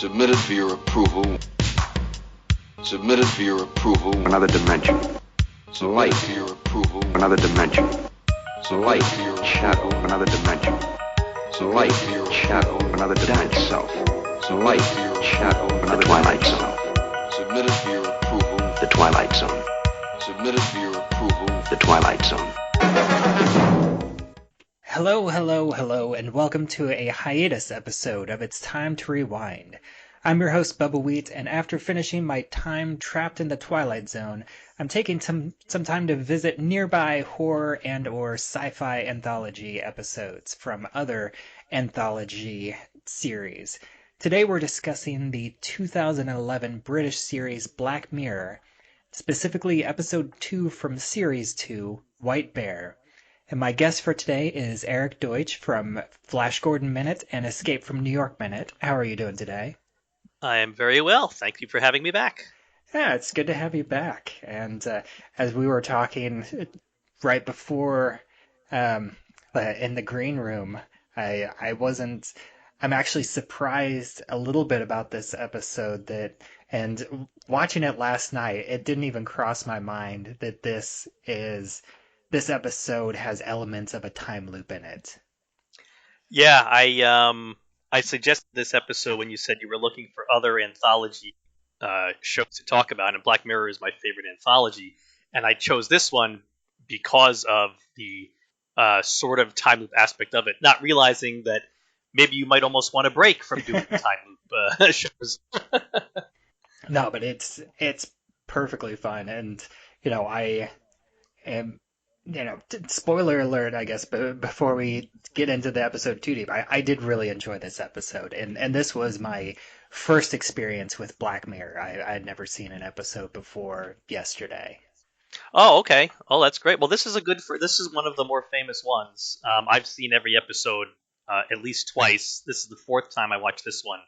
Submitted for your approval. Submitted for your approval. Another dimension. Submitted for your approval. Another dimension. Submitted for your Shadow. approval. Another dimension. Submitted for your Shadow. approval. Another dimension. Self. Submitted for your Shadow. approval. The Twilight Zone. Submitted for your approval. The Twilight Zone. Submitted for your approval. The Twilight Zone. Hello, and welcome to a hiatus episode of It's Time to Rewind. I'm your host, Bubba Wheat, and after finishing my time trapped in the Twilight Zone, I'm taking some time to visit nearby horror and or sci-fi anthology episodes from other anthology series. Today we're discussing the 2011 British series Black Mirror, specifically episode 2 from series 2, White Bear. And my guest for today is Eric Deutsch from Flash Gordon Minute and Escape from New York Minute. How are you doing today? I am very well. Thank you for having me back. Yeah, it's good to have you back. And as we were talking right before in the green room, I'm actually surprised a little bit about this episode and watching it last night, it didn't even cross my mind that this episode has elements of a time loop in it. Yeah, I suggested this episode when you said you were looking for other anthology shows to talk about, and Black Mirror is my favorite anthology, and I chose this one because of the sort of time loop aspect of it, not realizing that maybe you might almost want to break from doing time loop shows. No, but it's perfectly fine, and I am. Spoiler alert, I guess, but before we get into the episode too deep, I did really enjoy this episode, and this was my first experience with Black Mirror. I had never seen an episode before yesterday. Oh, okay. Oh, that's great. Well, this is one of the more famous ones. I've seen every episode at least twice. This is the fourth time I watched this one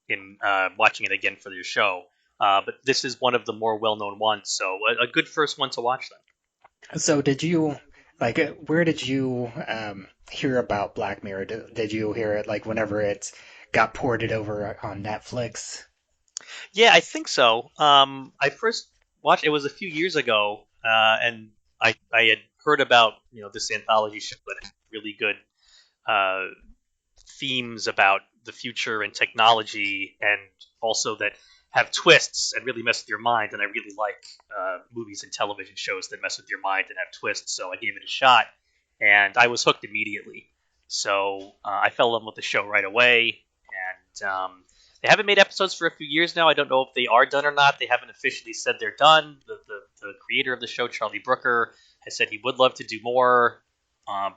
in watching it again for your show. But this is one of the more well-known ones, so a good first one to watch then. So did you, where did you hear about Black Mirror? Did you hear it, whenever it got ported over on Netflix? Yeah, I think so. I first watched it was a few years ago, and I had heard about this anthology show that had really good themes about the future and technology, and also that have twists and really mess with your mind. And I really like movies and television shows that mess with your mind and have twists. So I gave it a shot, and I was hooked immediately. So I fell in love with the show right away. And they haven't made episodes for a few years now. I don't know if they are done or not. They haven't officially said they're done. The creator of the show, Charlie Brooker, has said he would love to do more,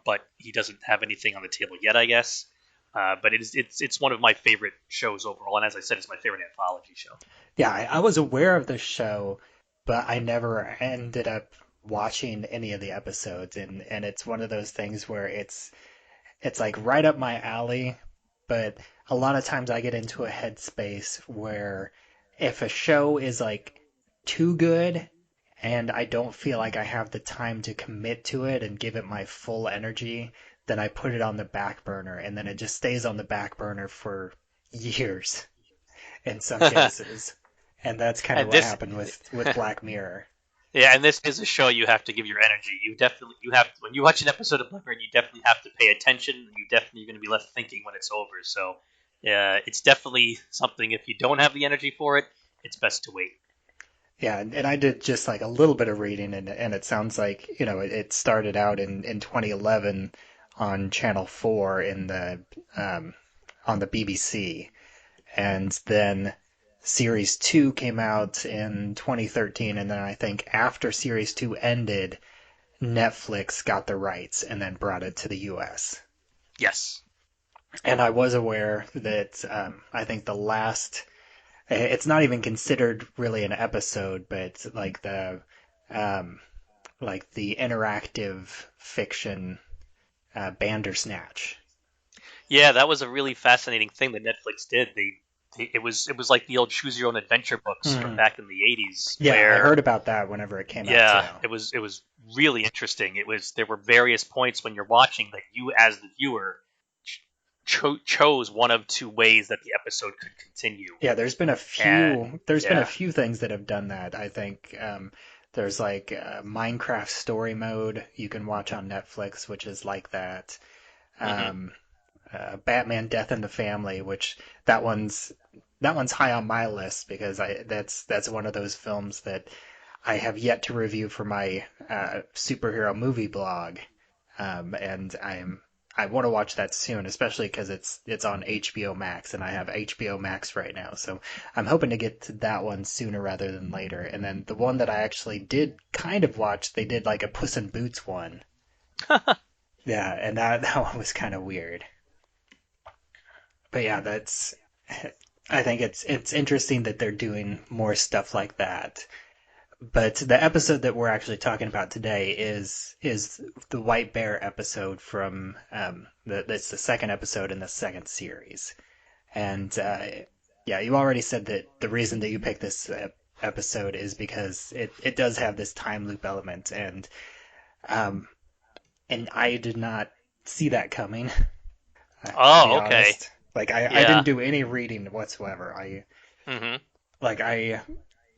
but he doesn't have anything on the table yet, I guess. But it's one of my favorite shows overall, and as I said, it's my favorite anthology show. Yeah, I was aware of the show, but I never ended up watching any of the episodes, and it's one of those things where it's right up my alley, but a lot of times I get into a headspace where if a show is too good and I don't feel like I have the time to commit to it and give it my full energy, then I put it on the back burner, and then it just stays on the back burner for years in some cases. And that's kind of what happened with Black Mirror. Yeah, and this is a show you have to give your energy. You have when you watch an episode of Black Mirror, you definitely have to pay attention. You definitely are going to be left thinking when it's over. So it's definitely something, if you don't have the energy for it, it's best to wait. Yeah, and I did just a little bit of reading, and it sounds like it started out in 2011 on Channel 4 in the on the BBC, and then Series 2 came out in 2013, and then I think after Series 2 ended, Netflix got the rights and then brought it to the US. Yes. And I was aware that I think the last, it's not even considered really an episode, but the interactive fiction Bandersnatch. Yeah, that was a really fascinating thing that Netflix did. It was like the old Choose Your Own Adventure books from back in the 80s. Yeah, where, I heard about that whenever it came out. Yeah, it was really interesting. There were various points when you're watching that you, as the viewer, chose one of two ways that the episode could continue. Yeah, there's been a few. And There's been a yeah, few things that have done that. I think there's like Minecraft Story Mode you can watch on Netflix, which is like that. hmm Um, Batman: Death in the Family, which that one's high on my list because that's one of those films that I have yet to review for my superhero movie blog, and I want to watch that soon, especially because it's on HBO Max, and I have HBO Max right now, so I'm hoping to get to that one sooner rather than later. And then the one that I actually did kind of watch, they did like a Puss in Boots one, yeah, and that one was kind of weird. But yeah, that's I think it's interesting that they're doing more stuff like that. But the episode that we're actually talking about today is the White Bear episode from that's the second episode in the second series. And yeah, you already said that the reason that you picked this episode is because it does have this time loop element, um, and I did not see that coming. To be Oh, okay. honest, like I Yeah. didn't do any reading whatsoever. hmm I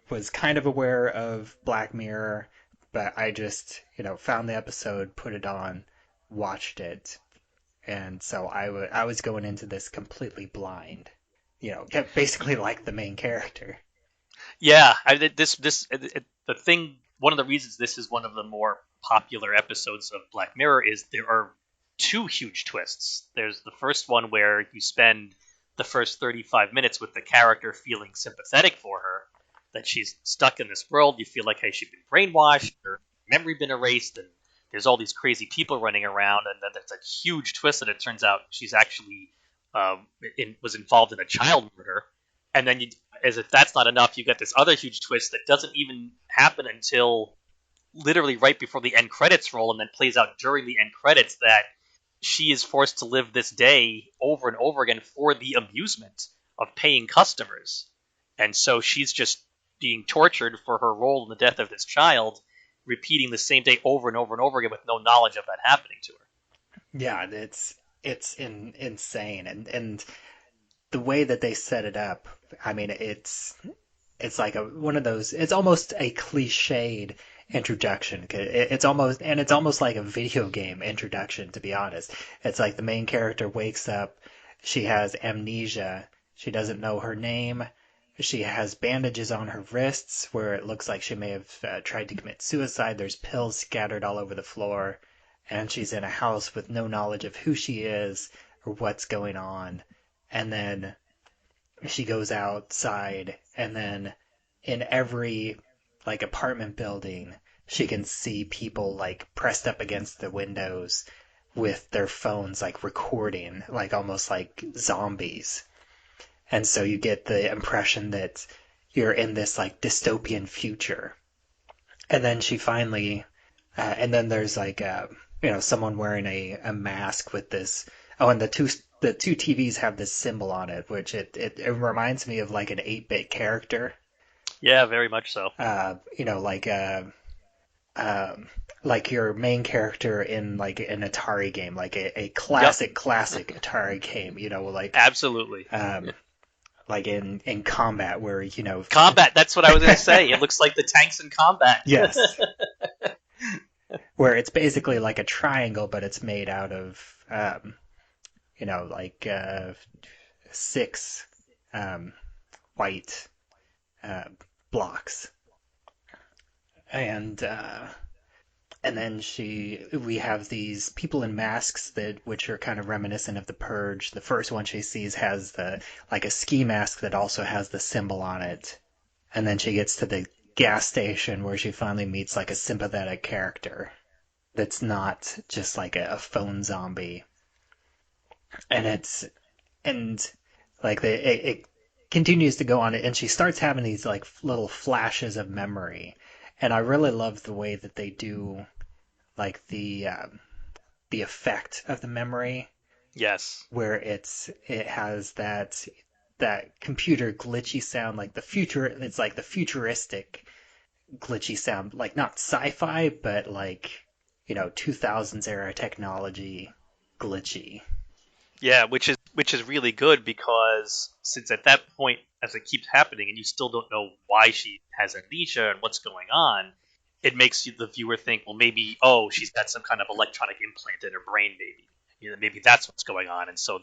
was kind of aware of Black Mirror, but I just, found the episode, put it on, watched it, and so I was going into this completely blind. Basically like the main character. Yeah. The thing. One of the reasons this is one of the more popular episodes of Black Mirror is there are two huge twists. There's the first one where you spend the first 35 minutes with the character feeling sympathetic for her, that she's stuck in this world. You feel like, hey, she's been brainwashed, her memory been erased, and there's all these crazy people running around, and then there's a huge twist that it turns out she's actually was involved in a child murder. And then, as if that's not enough, you get this other huge twist that doesn't even happen until literally right before the end credits roll, and then plays out during the end credits, that she is forced to live this day over and over again for the amusement of paying customers. And so she's just being tortured for her role in the death of this child, repeating the same day over and over and over again with no knowledge of that happening to her. Yeah, insane, and the way that they set it up, I mean, it's like one of those. It's almost a cliched introduction. It's almost like a video game introduction. To be honest, it's like the main character wakes up, she has amnesia, she doesn't know her name, she has bandages on her wrists where it looks like she may have tried to commit suicide. There's pills scattered all over the floor, and she's in a house with no knowledge of who she is or what's going on. And then she goes outside, and then in every like apartment building she can see people like pressed up against the windows with their phones like recording, like almost like zombies. And so you get the impression that you're in this like dystopian future. And then she finally and then there's like someone wearing a mask with this. Oh, and the two TVs have this symbol on it, which it reminds me of like an 8-bit character. Yeah, very much so. Like your main character in like an Atari game, like a Yep, classic Atari game. absolutely. Like in combat where Combat, that's what I was going to say. It looks like the tanks in combat. yes, where it's basically like a triangle, but it's made out of like 6 um, white uh, blocks, and then we have these people in masks which are kind of reminiscent of the Purge. The first one she sees has like a ski mask that also has the symbol on it, and then she gets to the gas station where she finally meets like a sympathetic character that's not just like a phone zombie, and and like it continues to go on, and she starts having these like little flashes of memory, and I really love the way that they do like the effect of the memory, Yes. where it has that computer glitchy sound, like it's like the futuristic glitchy sound, like not sci-fi, but like 2000s era technology glitchy. Yeah, which is which is really good because since at that point, as it keeps happening, and you still don't know why she has amnesia and what's going on, it makes you, the viewer, think, well, maybe, oh, she's got some kind of electronic implant in her brain, maybe. Maybe that's what's going on, and so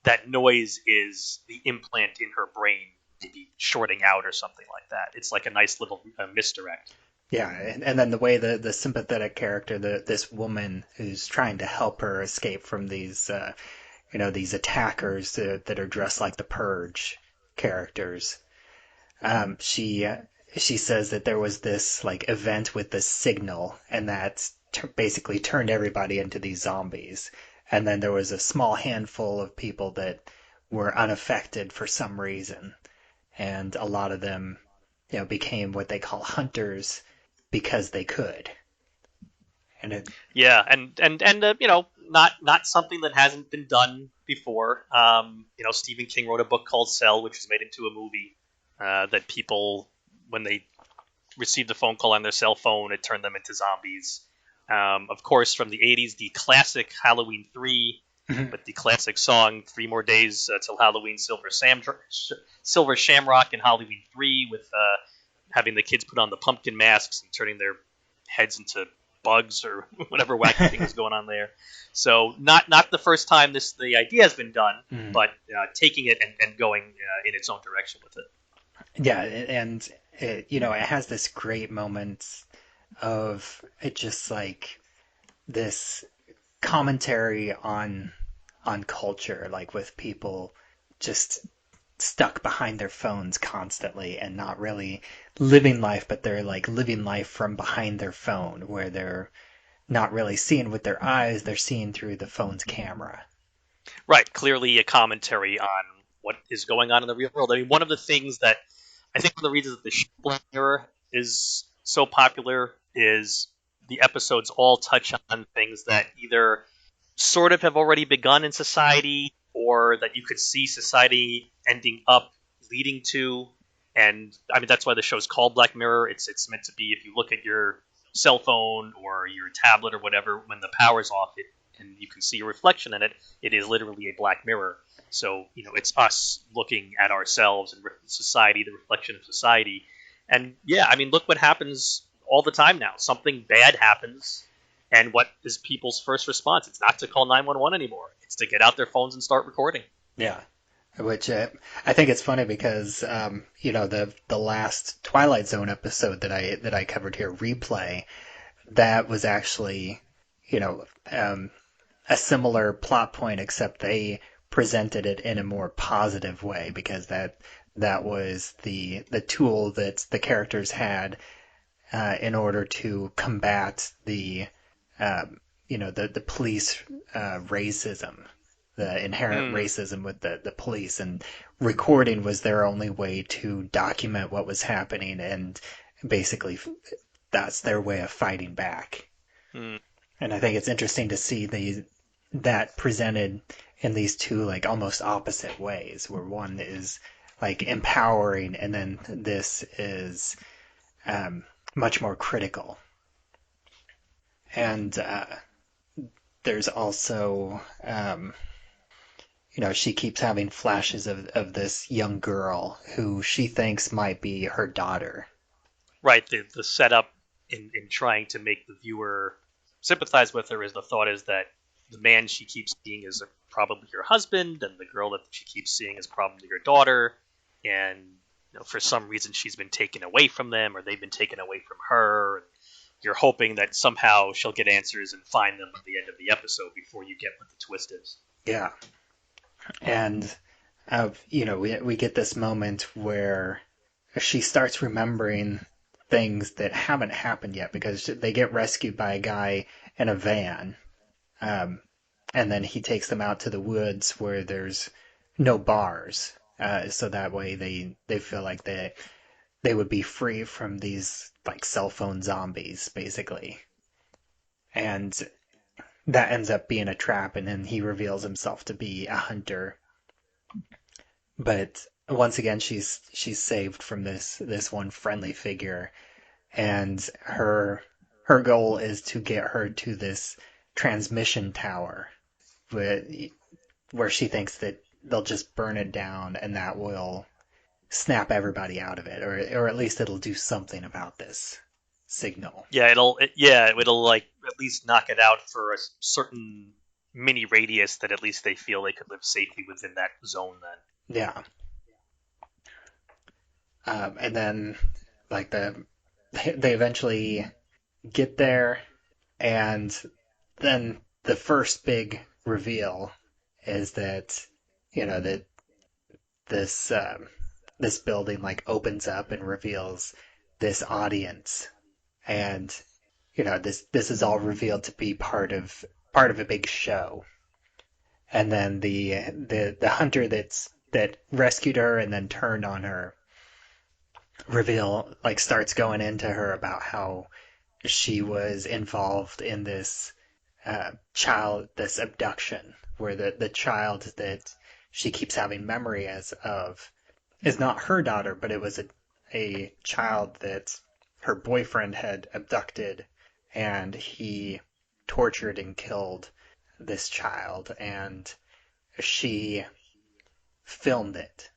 that noise is the implant in her brain, maybe shorting out or something like that. It's like a nice little misdirect. Yeah, and then the way the sympathetic character, this woman who's trying to help her escape from these these attackers that are dressed like the Purge characters. She says that there was this like event with this signal, and that basically turned everybody into these zombies. And then there was a small handful of people that were unaffected for some reason, and a lot of them, became what they call hunters because they could. And it, Yeah, and not something that hasn't been done before. Stephen King wrote a book called Cell, which was made into a movie. That people, when they received a phone call on their cell phone, it turned them into zombies. Of course, from the '80s, the classic Halloween 3, but the classic song "Three More Days Till Halloween," Silver Shamrock, and Halloween 3, with having the kids put on the pumpkin masks and turning their heads into bugs or whatever wacky thing is going on there. So not the first time the idea has been done, but taking it and going in its own direction with it. yeah, and it has this great moment of it, just like this commentary on culture, like with people just stuck behind their phones constantly and not really living life, but they're like living life from behind their phone, where they're not really seeing with their eyes, they're seeing through the phone's camera. Right, clearly a commentary on what is going on in the real world. I mean, one of the things that I think one of the reasons that the show Black Mirror is so popular is the episodes all touch on things that either sort of have already begun in society, or that you could see society ending up leading to. And I mean, that's why the show's called Black Mirror. It's meant to be, if you look at your cell phone or your tablet or whatever, when the power's off, and you can see a reflection in it, it is literally a black mirror. So it's us looking at ourselves and society, the reflection of society. And yeah, I mean, look what happens all the time now. Something bad happens, and what is people's first response? It's not to call 911 anymore. It's to get out their phones and start recording. Yeah, which I think it's funny because the last Twilight Zone episode that I covered here, Replay, that was actually a similar plot point, except they presented it in a more positive way, because that was the tool that the characters had in order to combat the the police racism, the inherent racism with the police, and recording was their only way to document what was happening, and basically that's their way of fighting back. And I think it's interesting to see that presented in these two like almost opposite ways, where one is like empowering, and then this is much more critical. And there's also she keeps having flashes of this young girl who she thinks might be her daughter. Right. The setup in trying to make the viewer sympathize with her is, the thought is that the man she keeps seeing is probably her husband, and the girl that she keeps seeing is probably her daughter, and for some reason she's been taken away from them, or they've been taken away from her. You're hoping that somehow she'll get answers and find them at the end of the episode before you get what the twist is. Yeah. And we get this moment where she starts remembering things that haven't happened yet, because they get rescued by a guy in a van, and then he takes them out to the woods where there's no bars, so that way they feel like they would be free from these like cell phone zombies, basically. And that ends up being a trap, and then he reveals himself to be a hunter. But once again, she's saved from this one friendly figure, and her goal is to get her to this transmission tower. But where she thinks that they'll just burn it down and that will snap everybody out of it, or at least it'll do something about this signal. Yeah, it'll like at least knock it out for a certain mini radius that at least they feel they could live safely within that zone. Then. Yeah. And then, like they eventually get there, and then the first big reveal is that that this this building like opens up and reveals this audience, and this is all revealed to be part of a big show. And then the hunter that rescued her and then turned on her starts going into her about how she was involved in this this abduction, where the child that she keeps having memory as of is not her daughter, but it was a child that her boyfriend had abducted, and he tortured and killed this child, and she filmed it.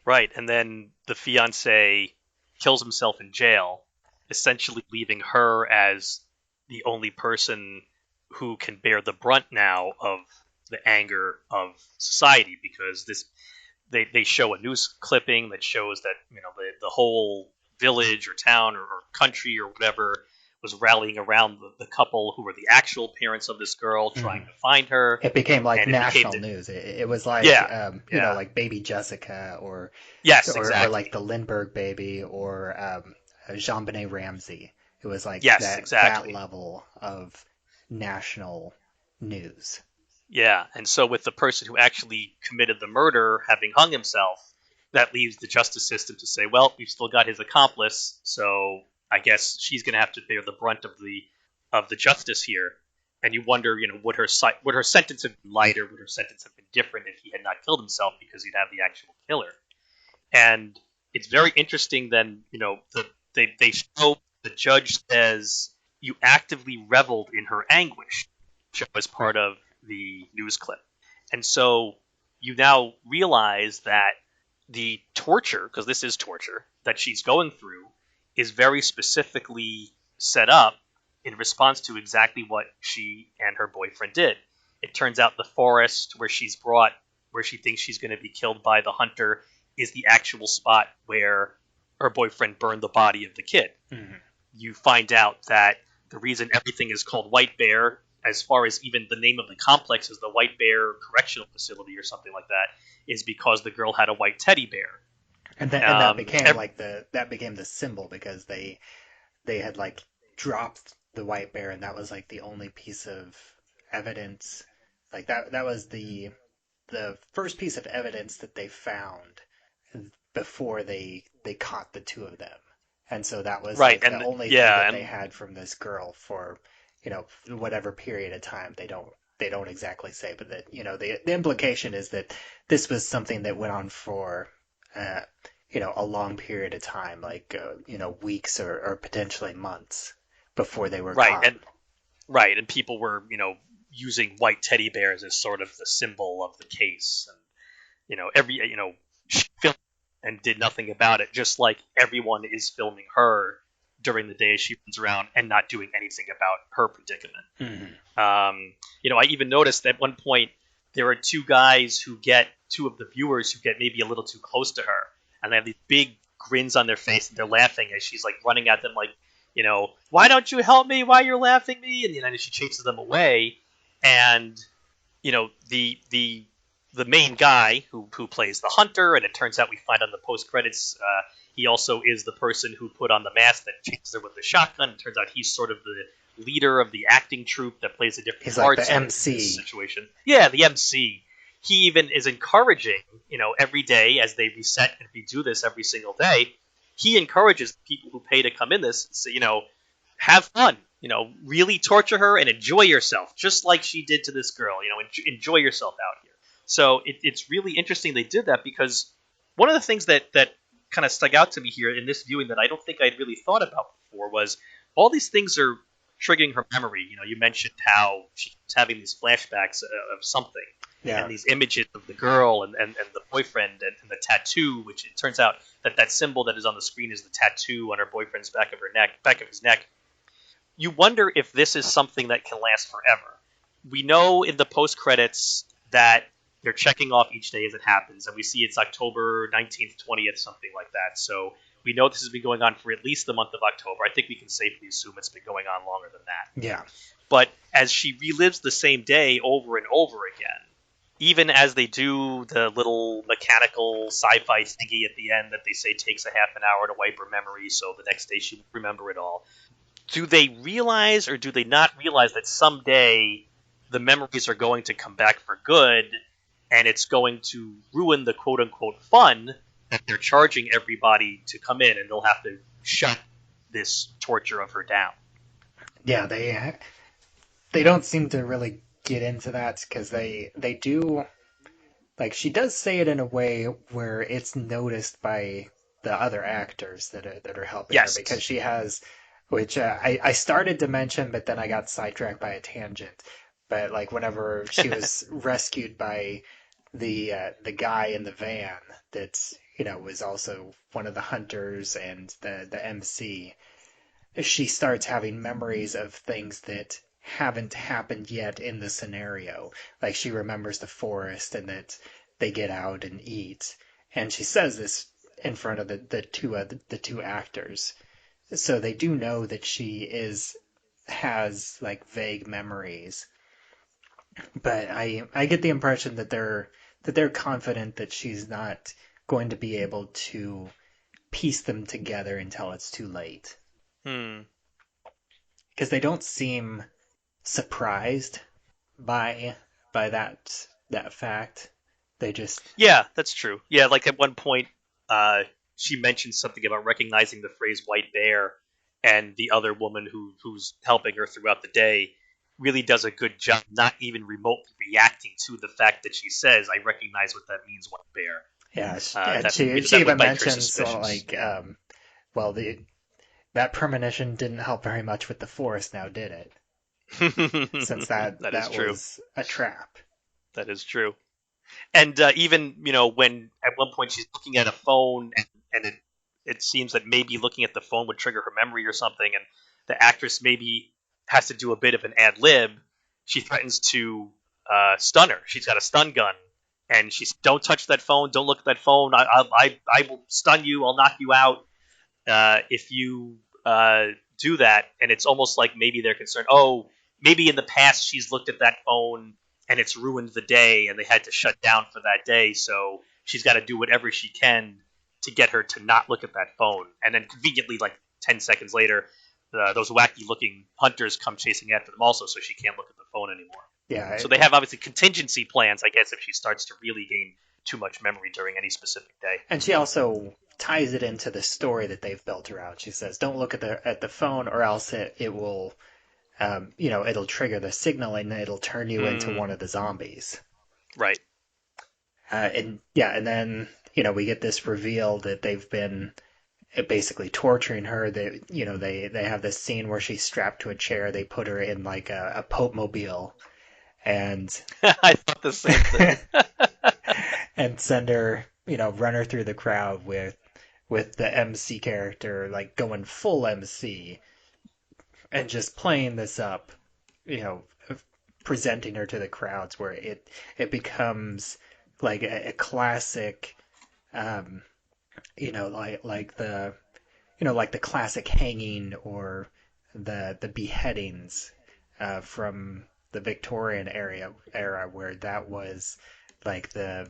Right, and then the fiancé kills himself in jail, essentially leaving her as the only person who can bear the brunt now of the anger of society, because they show a news clipping that shows that the whole village or town or country or whatever was rallying around the couple who were the actual parents of this girl, trying to find her. It became like national news. It was like like Baby Jessica, or exactly. or like the Lindbergh baby, or Jean-Benet Ramsey. It was like that level of national news. Yeah, and so with the person who actually committed the murder having hung himself, that leaves the justice system to say, well, we've still got his accomplice, so I guess she's going to have to bear the brunt of the justice here. And you wonder, would her sentence have been lighter? Would her sentence have been different if he had not killed himself, because he'd have the actual killer? And it's very interesting. Then they show the judge says you actively reveled in her anguish, which was part of the news clip. And so you now realize that the torture, because this is torture, that she's going through is very specifically set up in response to exactly what she and her boyfriend did. It turns out the forest where she thinks she's going to be killed by the hunter is the actual spot where her boyfriend burned the body of the kid. Mm-hmm. You find out that the reason everything is called White Bear, as far as even the name of the complex is the White Bear Correctional Facility or something like that, is because the girl had a white teddy bear. And that became the symbol, because they had like dropped the white bear, and that was like the only piece of evidence. Like that was the first piece of evidence that they found before they caught the two of them. And so that was right, like the only thing that they had from this girl for whatever period of time. They don't exactly say, but that the implication is that this was something that went on for a long period of time, like weeks or potentially months before they were caught. And people were using white teddy bears as sort of the symbol of the case, and she filmed and did nothing about it, just like everyone is filming her during the day she runs around and not doing anything about her predicament. Mm-hmm. I even noticed at one point there are two of the viewers who get maybe a little too close to her, and they have these big grins on their face, and they're laughing as she's like running at them like, why don't you help me? Why you're laughing me? And then she chases them away. And the main guy who plays the hunter, and it turns out we find on the post credits he also is the person who put on the mask that chases her with the shotgun. It turns out he's sort of the leader of the acting troupe that plays the different parts like the MC. in this situation. Yeah, the MC. He even is encouraging, every day as they reset and redo this every single day, he encourages people who pay to come in this, so, have fun, really torture her and enjoy yourself, just like she did to this girl, enjoy yourself out here. So it's really interesting they did that, because one of the things that kind of stuck out to me here in this viewing that I don't think I'd really thought about before was all these things are triggering her memory. You mentioned how she's having these flashbacks of something, Yeah. and these images of the girl and the boyfriend and the tattoo, which it turns out that symbol that is on the screen is the tattoo on her boyfriend's back of his neck. You wonder if this is something that can last forever. We know in the post credits that they're checking off each day as it happens, and we see it's October 19th, 20th, something like that. So we know this has been going on for at least the month of October. I think we can safely assume it's been going on longer than that. Yeah. But as she relives the same day over and over again, even as they do the little mechanical sci-fi thingy at the end that they say takes a half an hour to wipe her memory so the next day she will remember it all, do they realize or do they not realize that someday the memories are going to come back for good and it's going to ruin the quote-unquote fun that they're charging everybody to come in, and they'll have to shut this torture of her down? Yeah, they don't seem to really get into that because they do, like, she does say it in a way where it's noticed by the other actors that are helping Yes. her, because she has, which I started to mention, but then I got sidetracked by a tangent. But like whenever she was rescued by the guy in the van that was also one of the hunters and the MC, she starts having memories of things that haven't happened yet in the scenario. Like she remembers the forest and that they get out and eat, and she says this in front of the two actors. So they do know that she has like vague memories, but I get the impression that they're confident that she's not going to be able to piece them together until it's too late. Because they don't seem surprised by that fact. They just Yeah, that's true. Yeah, like at one point, she mentioned something about recognizing the phrase "white bear," and the other woman who's helping her throughout the day really does a good job, not even remotely reacting to the fact that she says, "I recognize what that means, white bear." yeah. That She would even make her mentions suspicious. well, that premonition didn't help very much with the forest, now did it? Since That is that true. was a trap. That is true. And even when at one point she's looking at a phone and it seems that maybe looking at the phone would trigger her memory or something, and the actress maybe has to do a bit of an ad lib. She threatens to stun her. She's got a stun gun, and she's, "Don't touch that phone. Don't look at that phone. I will stun you. I'll knock you out if you do that." And it's almost like maybe they're concerned. Oh, maybe in the past she's looked at that phone and it's ruined the day, and they had to shut down for that day. So she's got to do whatever she can to get her to not look at that phone. And then conveniently, like 10 seconds later, those wacky-looking hunters come chasing after them also, so she can't look at the phone anymore. Yeah, So they have obviously contingency plans, I guess, if she starts to really gain too much memory during any specific day. and she also ties it into the story that they've built around. She says, "Don't look at the phone, or else it will, it'll trigger the signal and it'll turn you into one of the zombies." Right. And yeah, and then we get this reveal that they've been basically torturing her. They have this scene where she's strapped to a chair. They put her in like a Pope mobile, and I thought the same thing. and send her, run her through the crowd with the MC character like going full MC and just playing this up, you know, presenting her to the crowds where it becomes like a classic, um, like the classic hanging or the beheadings from the Victorian era where that was like the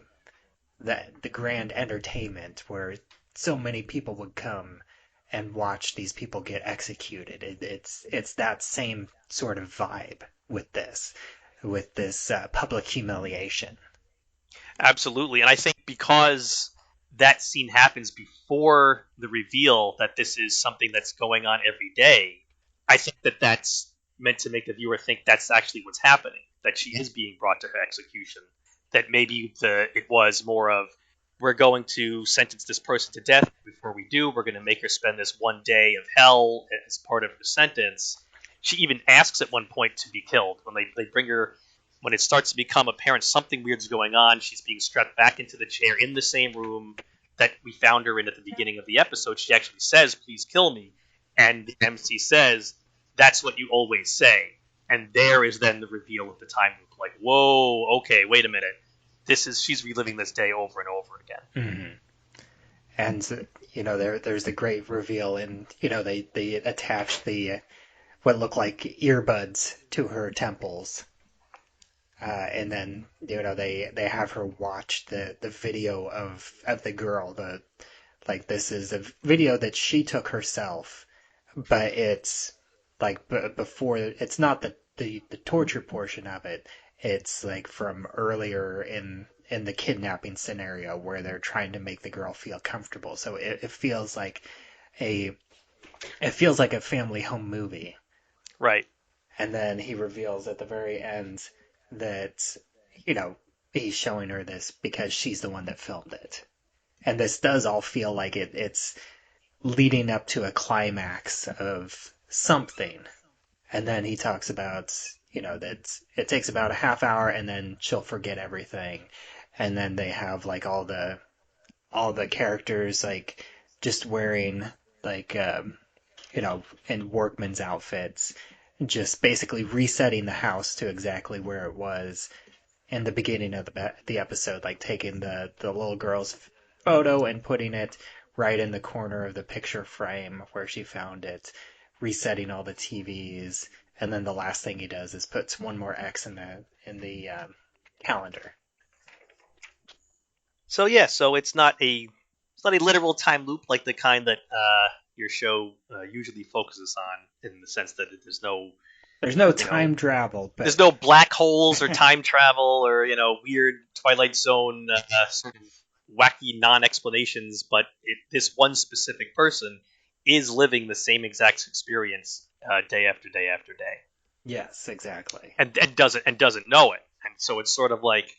grand entertainment where so many people would come and watch these people get executed. It's that same sort of vibe with this public humiliation. Absolutely. And I think because that scene happens before the reveal that this is something that's going on every day, I think that that's meant to make the viewer think that's actually what's happening, that she is being brought to her execution, that maybe it was more of, we're going to sentence this person to death. Before we do, we're going to make her spend this one day of hell as part of her sentence. she even asks at one point to be killed when they bring her. When it starts to become apparent something weird's going on, she's being strapped back into the chair in the same room that we found her in at the beginning of the episode. She actually says, "Please kill me," and the MC says, "That's what you always say." And there is then the reveal of the time loop. Like, whoa, okay, wait a minute. She's reliving this day over and over again. Mm-hmm. And there's the great reveal, and they attach the what look like earbuds to her temples. And then they have her watch the video of the girl. This is a video that she took herself, but it's like before. It's not the torture portion of it. It's like from earlier in the kidnapping scenario where they're trying to make the girl feel comfortable. So it feels like a family home movie. Right. And then he reveals at the very end that, he's showing her this because she's the one that filmed it. And this does all feel like it's leading up to a climax of something. And then he talks about, that it takes about a half hour and then she'll forget everything. And then they have like all the characters like just wearing like, in workman's outfits, just basically resetting the house to exactly where it was in the beginning of the episode, like taking the little girl's photo and putting it right in the corner of the picture frame where she found it, resetting all the TVs, and then the last thing he does is puts one more X in the calendar. So it's not a literal time loop like the kind that your show usually focuses on, in the sense that there's no time travel, but there's no black holes or time travel or weird Twilight Zone sort of wacky non-explanations. But this one specific person is living the same exact experience day after day after day. Yes, exactly. And doesn't know it, and so it's sort of like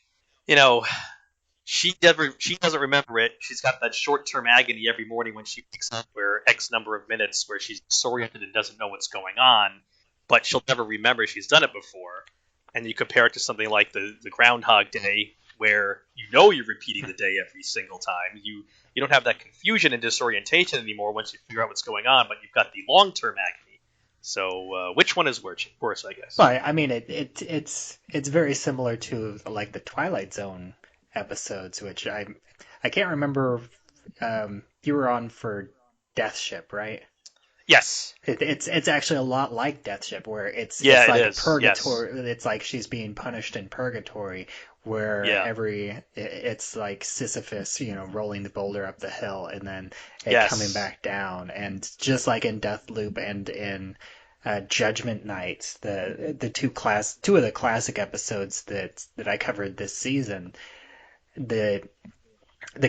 She doesn't remember it. She's got that short-term agony every morning when she wakes up, where X number of minutes where she's disoriented and doesn't know what's going on, but she'll never remember she's done it before. And you compare it to something like the Groundhog Day, where you're repeating the day every single time. You don't have that confusion and disorientation anymore once you figure out what's going on, but you've got the long-term agony. So which one is worse, I guess? Well, I mean, it's very similar to like the Twilight Zone episodes, which I can't remember. You were on for Death Ship, right? Yes. It's actually a lot like Death Ship, where it's like a purgatory. Yes. It's like she's being punished in purgatory, where it's like Sisyphus, rolling the boulder up the hill and then coming back down, and just like in Deathloop and in Judgment Night, the two of the classic episodes that I covered this season. The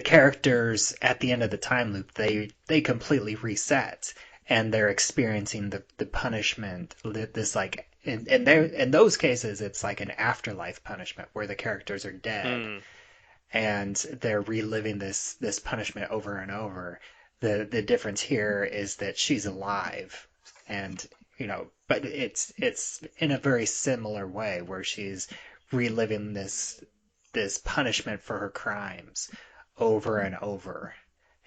characters at the end of the time loop, they completely reset, and they're experiencing the punishment. This like in those cases, it's like an afterlife punishment where the characters are dead, and they're reliving this punishment over and over. The difference here is that she's alive, and but it's in a very similar way where she's reliving this punishment for her crimes over and over,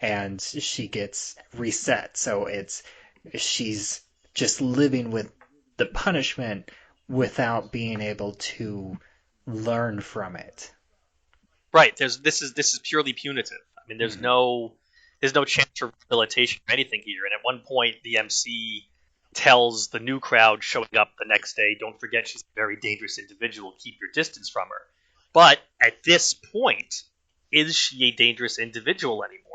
and she gets reset. So she's just living with the punishment without being able to learn from it. Right. This is purely punitive. I mean, there's no chance for rehabilitation or anything here. And at one point, the MC tells the new crowd showing up the next day, "Don't forget, she's a very dangerous individual. Keep your distance from her." But at this point, is she a dangerous individual anymore?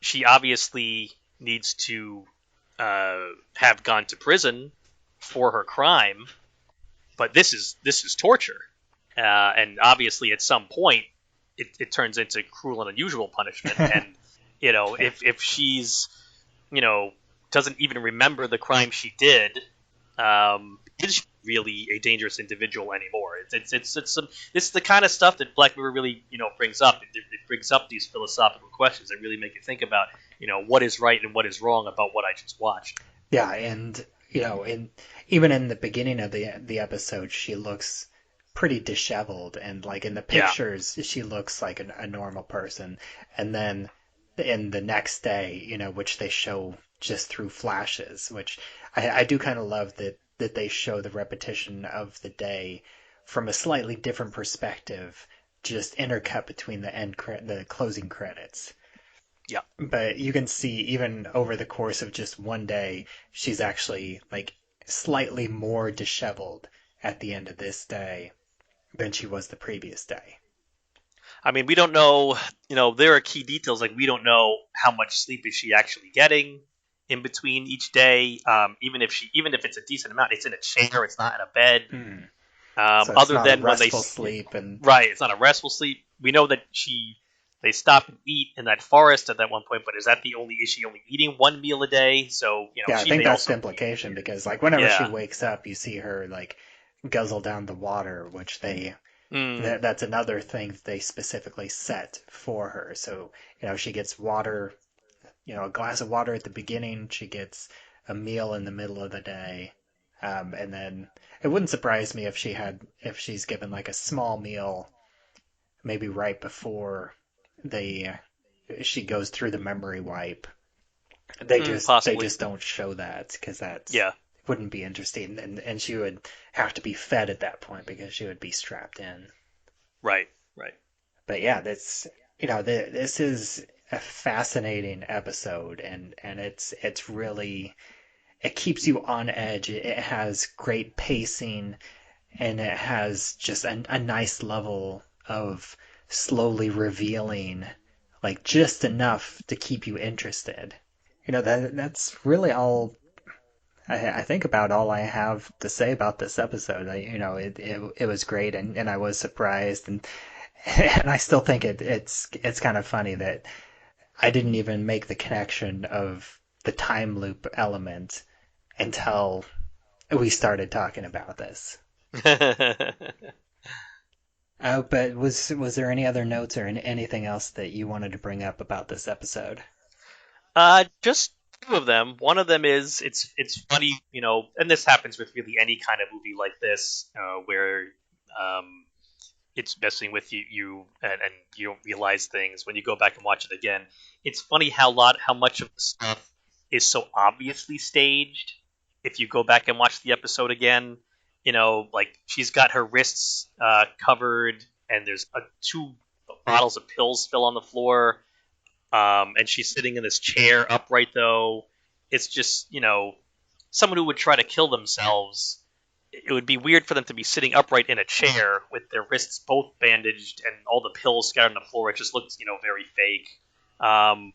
She obviously needs to have gone to prison for her crime, but this is torture, and obviously at some point it turns into cruel and unusual punishment. And if she's doesn't even remember the crime she did, is she really a dangerous individual anymore? It's the kind of stuff that Black Mirror really brings up. It brings up these philosophical questions that really make you think about what is right and what is wrong about what I just watched. Yeah, and even in the beginning of the episode, she looks pretty disheveled, and like in the Yeah. pictures, she looks like a normal person, and then in the next day, which they show just through flashes, which I do kind of love that they show the repetition of the day from a slightly different perspective, just intercut between the closing credits. Yeah. But you can see even over the course of just one day, she's actually like slightly more disheveled at the end of this day than she was the previous day. I mean, we don't know. There are key details like we don't know how much sleep is she actually getting in between each day. Even if it's a decent amount, it's in a chair. It's not in a bed. Hmm. So it's Other not a than when restful sleep, and right, it's not a restful sleep. We know that they stop and eat in that forest at that one point, but is that the only is she only eating one meal a day? So yeah, I she think may that's also the implication because like whenever she yeah. wakes up, you see her like guzzle down the water, which Mm, that's another thing that they specifically set for her. So she gets water, a glass of water at the beginning. She gets a meal in the middle of the day, and then it wouldn't surprise me if she's given like a small meal, maybe right before they she goes through the memory wipe. They possibly. just don't show that because that Yeah. wouldn't be interesting, and she would have to be fed at that point because she would be strapped in. Right. Right. But yeah, this is a fascinating episode, and it's really it keeps you on edge. It has great pacing, and it has just a nice level of slowly revealing, like just enough to keep you interested. That's really all I think about all I have to say about this episode. It was great, and I was surprised, and and I still think it's kind of funny that I didn't even make the connection of the time loop element until we started talking about this. But was there any other notes or anything else that you wanted to bring up about this episode? Just two of them. One of them is it's funny, and this happens with really any kind of movie like this, where um, it's messing with you and you don't realize things when you go back and watch it again. It's funny how much of the stuff is so obviously staged. If you go back and watch the episode again, like she's got her wrists covered, and there's two bottles of pills spill on the floor, and she's sitting in this chair upright though. It's just someone who would try to kill themselves. It would be weird for them to be sitting upright in a chair with their wrists both bandaged and all the pills scattered on the floor. It just looks very fake.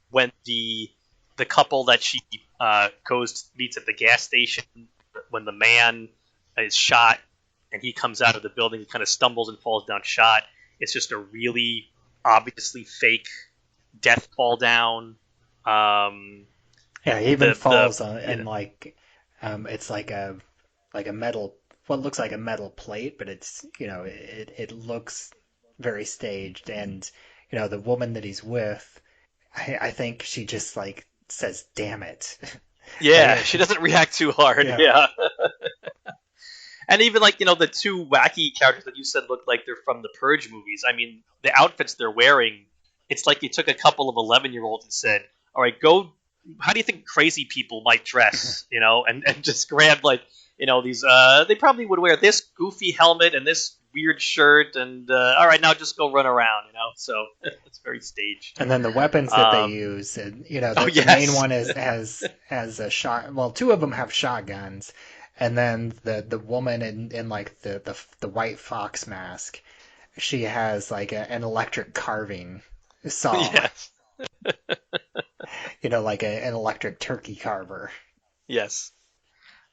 When the couple that she goes meets at the gas station, when the man is shot and he comes out of the building, he kind of stumbles and falls down shot. It's just a really obviously fake death fall down. Um, Yeah, he even the falls on and like it's like a metal what looks like a metal plate, but it looks very staged, and the woman that he's with, I think she just like says damn it. yeah, Like, she doesn't react too hard. yeah. Yeah, and even like the two wacky characters that you said look like they're from the Purge movies. I mean, the outfits they're wearing, it's like you took a couple of 11-year-olds and said, "All right, go. How do you think crazy people might dress?" And just grab like these. They probably would wear this goofy helmet and this weird shirt, and all right, now just go run around. So it's very staged. And then the weapons that they Um, use, and oh the main yes, one has a shot. Well, two of them have shotguns, and then the woman in like the white fox mask, she has like an electric carving saw. yes, Like an electric turkey carver. yes.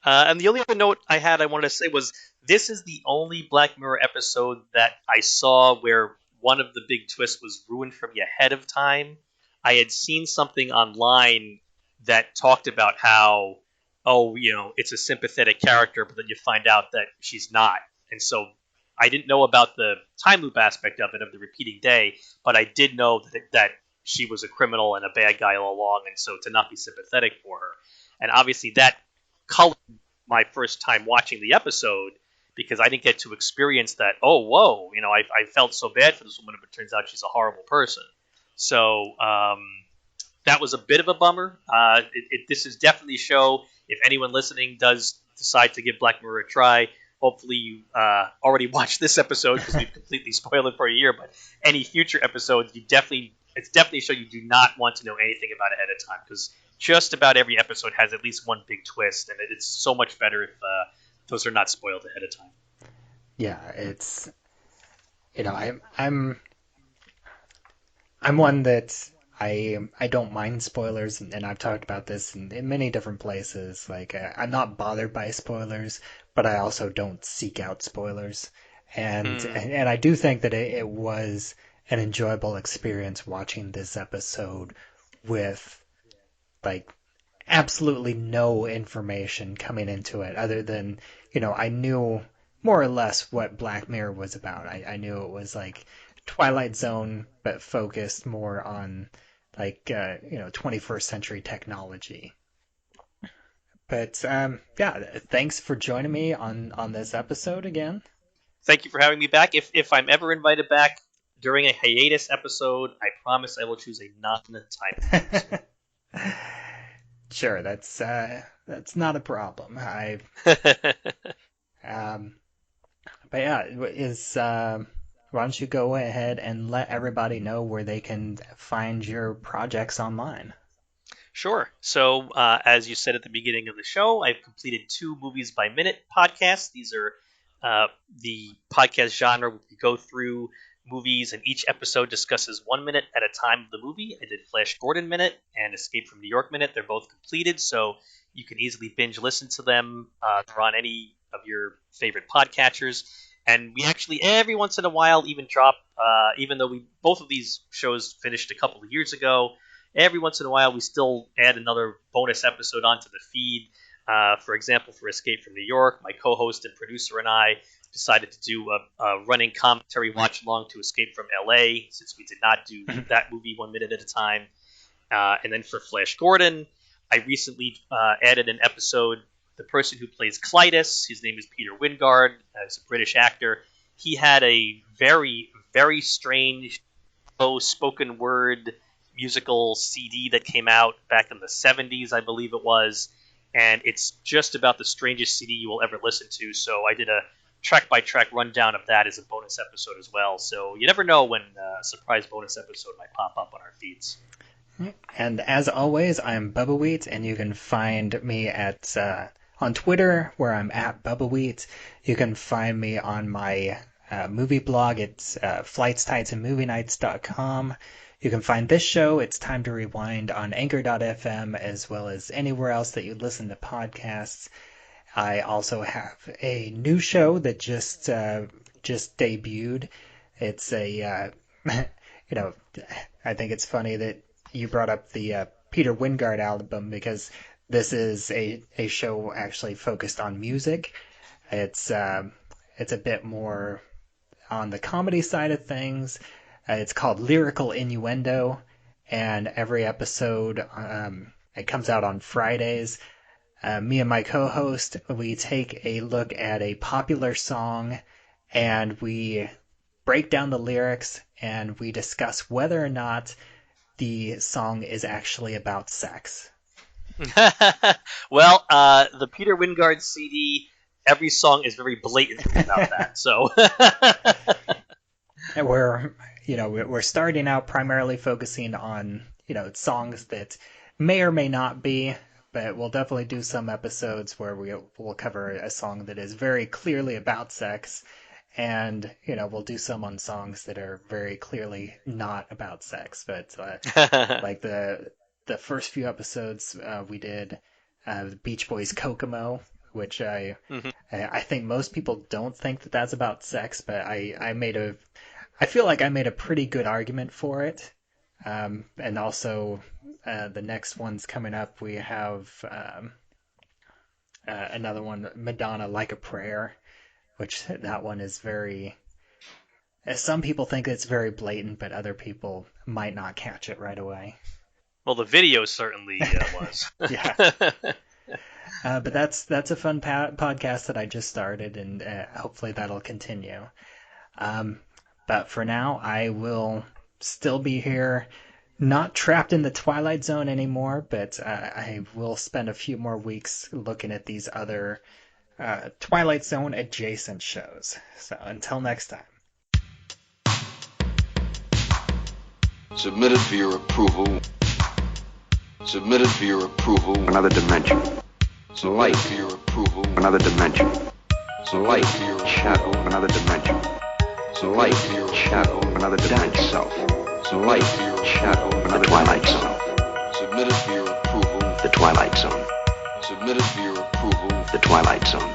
And the only other note I wanted to say was this is the only Black Mirror episode that I saw where one of the big twists was ruined for me ahead of time. I had seen something online that talked about how, oh, it's a sympathetic character, but then you find out that she's not. And so I didn't know about the time loop aspect of it, of the repeating day, but I did know that she was a criminal and a bad guy all along, and so to not be sympathetic for her. And obviously that colored my first time watching the episode because I didn't get to experience that. Oh, whoa! I felt so bad for this woman, but it turns out she's a horrible person. So that was a bit of a bummer. This is definitely a show. If anyone listening does decide to give Black Mirror a try, hopefully you already watched this episode because we've completely spoiled it for a year. But any future episodes, it's definitely a show you do not want to know anything about ahead of time because just about every episode has at least one big twist, and it's so much better if those are not spoiled ahead of time. Yeah, it's I'm one that I don't mind spoilers, and I've talked about this in many different places. Like I'm not bothered by spoilers, but I also don't seek out spoilers. And I do think that it was an enjoyable experience watching this episode with like absolutely no information coming into it other than, I knew more or less what Black Mirror was about. I knew it was like Twilight Zone, but focused more on like, 21st century technology. But yeah, thanks for joining me on this episode again. Thank you for having me back. If I'm ever invited back during a hiatus episode, I promise I will choose a non-time. Sure, that's not a problem. But yeah, why don't you go ahead and let everybody know where they can find your projects online? Sure. So, as you said at the beginning of the show, I've completed 2 Movies by Minute podcasts. These are the podcast genre where we go through movies, and each episode discusses 1 minute at a time of the movie. I did Flash Gordon Minute and Escape from New York Minute. They're both completed, so you can easily binge listen to them. They're on any of your favorite podcatchers. And we actually, every once in a while, even drop, even though both of these shows finished a couple of years ago, every once in a while we still add another bonus episode onto the feed. For example, for Escape from New York, my co-host and producer and I decided to do a running commentary watch-along to Escape from L.A., since we did not do that movie 1 minute at a time. And then for Flash Gordon, I recently added an episode. The person who plays Clytus, his name is Peter Wingard, he's a British actor. He had a very, very strange, low spoken word musical CD that came out back in the 70s, I believe it was. And it's just about the strangest CD you will ever listen to. So I did a track-by-track rundown of that as a bonus episode as well. So you never know when a surprise bonus episode might pop up on our feeds. And as always, I'm Bubba Wheat, and you can find me at on Twitter, where I'm at Bubba Wheat. You can find me on my movie blog. It's flightstidesandmovienights.com. You can find this show, It's Time to Rewind, on Anchor.fm, as well as anywhere else that you listen to podcasts. I also have a new show that just debuted. It's a, I think it's funny that you brought up the Peter Wingard album, because this is a show actually focused on music. It's a bit more on the comedy side of things. It's called Lyrical Innuendo, and every episode, it comes out on Fridays. Me and my co-host, we take a look at a popular song, and we break down the lyrics, and we discuss whether or not the song is actually about sex. Well, the Peter Wingard CD, every song is very blatantly about that. So And we're starting out primarily focusing on, songs that may or may not be, but we'll definitely do some episodes where we'll cover a song that is very clearly about sex, and we'll do some on songs that are very clearly not about sex. But like the first few episodes we did the Beach Boys' Kokomo, which I think most people don't think that that's about sex, but I feel like I made a pretty good argument for it. And also, the next one's coming up. We have another one, Madonna, Like a Prayer, which that one is very... Some people think it's very blatant, but other people might not catch it right away. Well, the video certainly was. Yeah. But that's a fun podcast that I just started, and hopefully that'll continue. But for now, I will still be here, not trapped in the Twilight Zone anymore, but I will spend a few more weeks looking at these other Twilight Zone adjacent shows. So until next time. Submitted for your approval. Submitted for your approval. Another dimension. Submitted Light. for your approval. Another dimension. Submitted Light. for your Shadow. approval. Another dimension. Submitted Light. for your Shadow. approval. Another dimension. Self. Submitted Light. for your Shadow. approval. Another Twilight Zone. Submitted for your approval. The Twilight Zone. Submitted for your approval. The Twilight Zone.